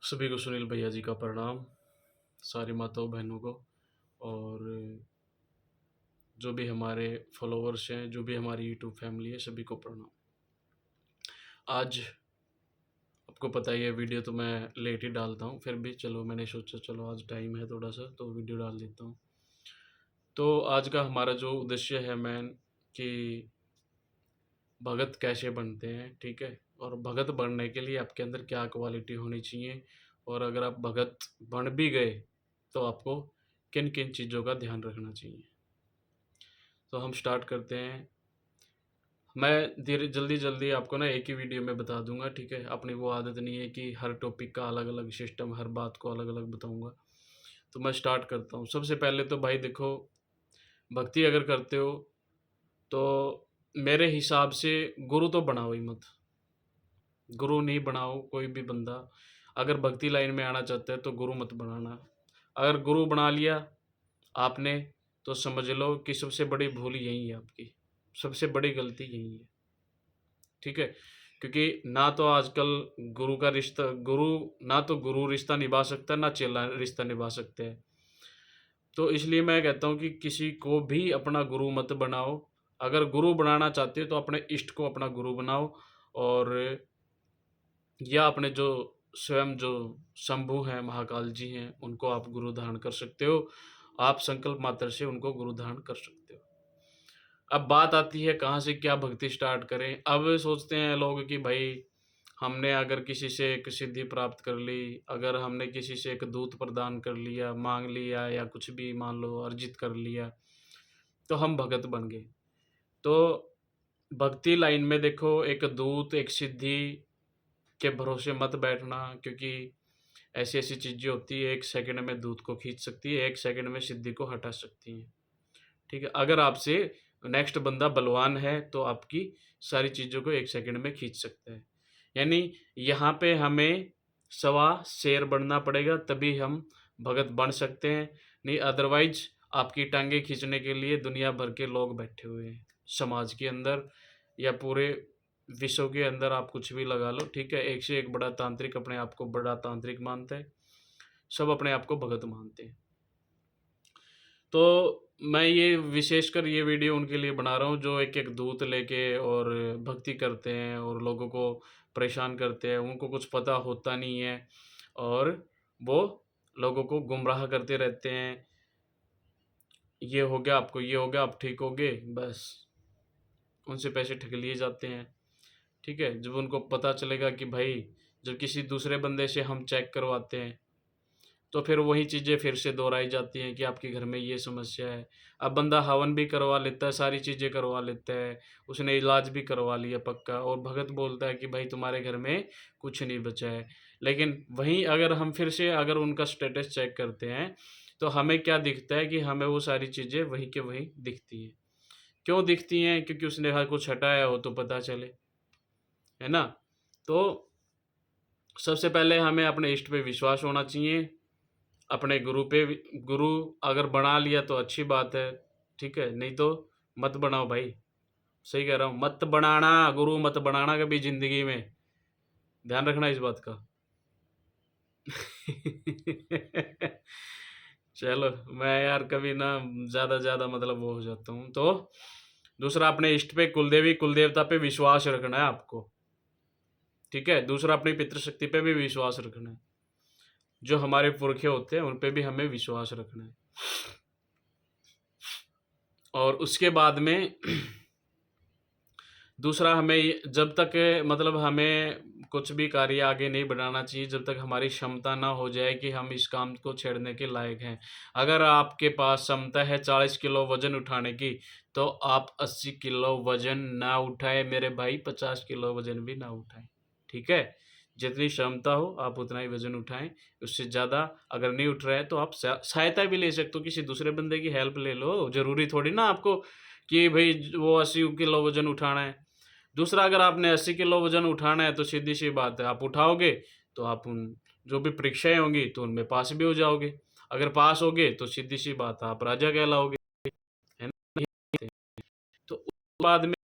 सभी को सुनील भैया जी का प्रणाम, सारी माताओं बहनों को। और जो भी हमारे फॉलोवर्स हैं, जो भी हमारी यूट्यूब फैमिली है, सभी को प्रणाम। आज आपको पता ही है, वीडियो तो मैं लेट ही डालता हूँ, फिर भी चलो मैंने सोचा चलो आज टाइम है थोड़ा सा तो वीडियो डाल देता हूँ। तो आज का हमारा जो उद्देश्य है मैन, कि भगत कैसे बनते हैं, ठीक है। और भगत बनने के लिए आपके अंदर क्या क्वालिटी होनी चाहिए, और अगर आप भगत बन भी गए तो आपको किन किन चीज़ों का ध्यान रखना चाहिए। तो हम स्टार्ट करते हैं। मैं धीरे जल्दी जल्दी आपको ना एक ही वीडियो में बता दूंगा, ठीक है। अपनी वो आदत नहीं है कि हर टॉपिक का अलग अलग सिस्टम, हर बात को अलग अलग बताऊंगा। तो मैं स्टार्ट करता हूँ। सबसे पहले तो भाई देखो, भक्ति अगर करते हो तो मेरे हिसाब से गुरु तो बनाओ ही मत। गुरु नहीं बनाओ कोई भी बंदा। अगर भक्ति लाइन में आना चाहता है तो गुरु मत बनाना। अगर गुरु बना लिया आपने तो समझ लो कि सबसे बड़ी भूल यही है आपकी, सबसे बड़ी गलती यही है, ठीक है। क्योंकि ना तो आजकल गुरु का रिश्ता, गुरु ना तो गुरु रिश्ता निभा सकता है, ना चेला रिश्ता निभा सकते हैं। तो इसलिए मैं कहता हूँ कि किसी को भी अपना गुरु मत बनाओ। अगर गुरु बनाना चाहते हो तो अपने इष्ट को अपना गुरु बनाओ। और या अपने जो स्वयं जो शंभु हैं, महाकाल जी हैं, उनको आप गुरु धारण कर सकते हो। आप संकल्प मात्र से उनको गुरु धारण कर सकते हो। अब बात आती है कहाँ से क्या भक्ति स्टार्ट करें। अब सोचते हैं लोग कि भाई हमने अगर किसी से एक सिद्धि प्राप्त कर ली, अगर हमने किसी से एक दूत प्रदान कर लिया, मांग लिया, या कुछ भी मान लो अर्जित कर लिया, तो हम भगत बन गए। तो भक्ति लाइन में देखो, एक दूत एक सिद्धि के भरोसे मत बैठना, क्योंकि ऐसी ऐसी चीज़ें होती है, एक सेकंड में दूत को खींच सकती है, एक सेकंड में सिद्धि को हटा सकती है, ठीक है। अगर आपसे नेक्स्ट बंदा बलवान है तो आपकी सारी चीज़ों को एक सेकंड में खींच सकता है। यानी यहाँ पे हमें सवा शेर बनना पड़ेगा, तभी हम भगत बन सकते हैं। नहीं अदरवाइज आपकी टांगे खींचने के लिए दुनिया भर के लोग बैठे हुए हैं समाज के अंदर, या पूरे विश्व के अंदर। आप कुछ भी लगा लो, ठीक है। एक से एक बड़ा तांत्रिक अपने आप को बड़ा तांत्रिक मानता है, सब अपने आप को भगत मानते हैं। तो मैं ये विशेषकर ये वीडियो उनके लिए बना रहा हूँ जो एक एक दूत लेके और भक्ति करते हैं और लोगों को परेशान करते हैं। उनको कुछ पता होता नहीं है और वो लोगों को गुमराह करते रहते हैं। ये हो गया आपको, ये हो गया, आप ठीक हो गए, बस उनसे पैसे ठग लिए जाते हैं, ठीक है। जब उनको पता चलेगा कि भाई, जब किसी दूसरे बंदे से हम चेक करवाते हैं तो फिर वही चीज़ें फिर से दोहराई जाती हैं कि आपके घर में ये समस्या है। अब बंदा हवन भी करवा लेता है, सारी चीज़ें करवा लेता है, उसने इलाज भी करवा लिया पक्का, और भगत बोलता है कि भाई तुम्हारे घर में कुछ नहीं बचा है। लेकिन वहीं अगर हम फिर से अगर उनका स्टेटस चेक करते हैं तो हमें क्या दिखता है कि हमें वो सारी चीज़ें वहीं के वहीं दिखती हैं। क्यों दिखती हैं? क्योंकि उसने हर कुछ हटाया हो तो पता चले, है ना। तो सबसे पहले हमें अपने इष्ट पे विश्वास होना चाहिए, अपने गुरु पे गुरु अगर बना लिया तो अच्छी बात है, ठीक है। नहीं तो मत बनाओ भाई, सही कह रहा हूँ, मत बनाना, गुरु मत बनाना कभी ज़िंदगी में, ध्यान रखना इस बात का। चलो, मैं यार कभी ना ज़्यादा मतलब वो हो जाता हूँ। तो दूसरा, अपने इष्ट पे कुलदेवी कुलदेवता पे विश्वास रखना है आपको, ठीक है। दूसरा, अपनी पितृशक्ति पे भी विश्वास रखना है। जो हमारे पुरखे होते हैं उन पे भी हमें विश्वास रखना है। और उसके बाद में दूसरा, हमें जब तक मतलब हमें कुछ भी कार्य आगे नहीं बढ़ाना चाहिए जब तक हमारी क्षमता ना हो जाए कि हम इस काम को छेड़ने के लायक हैं। अगर आपके पास क्षमता है 40 किलो वज़न उठाने की, तो आप 80 किलो वज़न ना उठाएँ मेरे भाई, 50 किलो वज़न भी ना उठाएँ, ठीक है? जितनी क्षमता हो आप उतना ही वज़न उठाएँ, उससे ज़्यादा अगर नहीं उठ रहा है तो आप सहायता भी ले सकते हो, किसी दूसरे बंदे की हेल्प ले लो। ज़रूरी थोड़ी ना आपको कि भई वो 80 किलो वज़न उठाना है। दूसरा, अगर आपने 80 किलो वज़न उठाना है तो सीधी-सी बात है, आप उठाओगे तो आप उन जो भी परीक्षाएँ होंगी तो उनमें पास भी हो जाओगे। अगर पास होगे तो सीधी-सी बात है, आप राजा कहलाओगे, है ना? तो उसके बाद में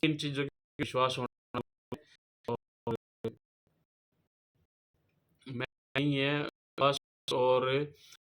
इन चीज़ों पे विश्वास होना, और नहीं है बस। और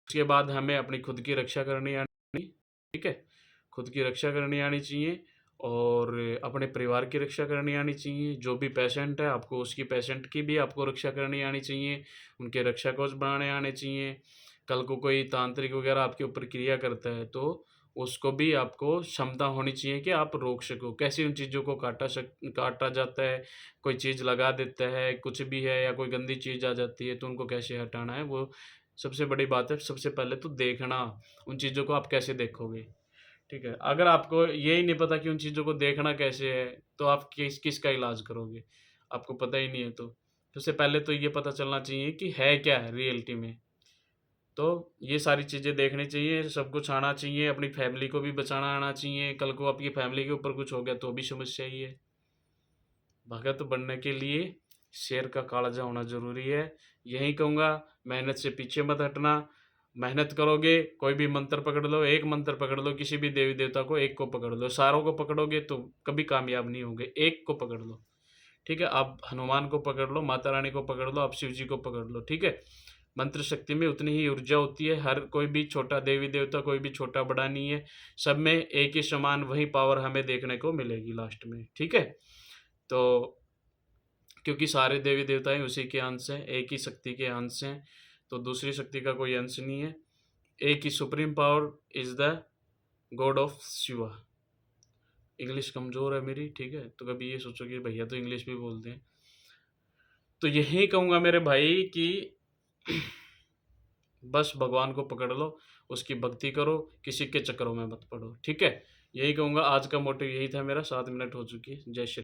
उसके बाद हमें अपनी खुद की रक्षा करनी आनी, ठीक है? खुद की रक्षा करनी आनी चाहिए और अपने परिवार की रक्षा करनी आनी चाहिए। जो भी पेशेंट है आपको उसकी पेशेंट की भी आपको रक्षा करनी आनी चाहिए, उनके रक्षा कवच बनाने आने चाहिए। कल को कोई तांत्रिक वगैरह आपके ऊपर क्रिया करता है तो उसको भी आपको क्षमता होनी चाहिए कि आप रोक सको। कैसे उन चीज़ों को काटा जाता है, कोई चीज़ लगा देता है, कुछ भी है या कोई गंदी चीज़ आ जाती है तो उनको कैसे हटाना है, वो सबसे बड़ी बात है। सबसे पहले तो देखना, उन चीज़ों को आप कैसे देखोगे, ठीक है? अगर आपको यही नहीं पता कि उन चीज़ों को देखना कैसे है, तो आप किसका इलाज करोगे? आपको पता ही नहीं है तो। सबसे पहले तो ये पता चलना चाहिए कि है क्या है रियलिटी में। तो ये सारी चीज़ें देखनी चाहिए, सब कुछ आना चाहिए, अपनी फैमिली को भी बचाना आना चाहिए। कल को आपकी फैमिली के ऊपर कुछ हो गया तो भी समस्या ही है। भगत बनने के लिए शेर का कालजा होना ज़रूरी है। यही कहूँगा, मेहनत से पीछे मत हटना। मेहनत करोगे, कोई भी मंत्र पकड़ लो, एक मंत्र पकड़ लो, किसी भी देवी-देवता को एक को पकड़ लो। सारों को पकड़ोगे तो कभी कामयाब नहीं होगे, एक को पकड़ लो, ठीक है? आप हनुमान को पकड़ लो, माता रानी को पकड़ लो, आप शिव जी को पकड़ लो, ठीक है? मंत्र शक्ति में उतनी ही ऊर्जा होती है, हर कोई भी छोटा देवी-देवता कोई भी छोटा-बड़ा नहीं है, सब में एक ही समान वही पावर हमें देखने को मिलेगी लास्ट में, ठीक है? तो क्योंकि सारे देवी-देवता ही उसी के अंश हैं, एक ही शक्ति के अंश हैं, तो दूसरी शक्ति का कोई अंश नहीं है। एक ही supreme power is the god of Shiva. English कमज़ोर है मेरी, ठीक है? तो कभी ये सोचो कि भैया तो इंग्लिश भी बोलते हैं। तो यही कहूँगा मेरे भाई कि बस भगवान को पकड़ लो, उसकी भक्ति करो, किसी के चक्करों में मत पड़ो, ठीक है? यही कहूँगा, आज का मोटिव यही था मेरा। 7 मिनट हो चुकी है। जय श्री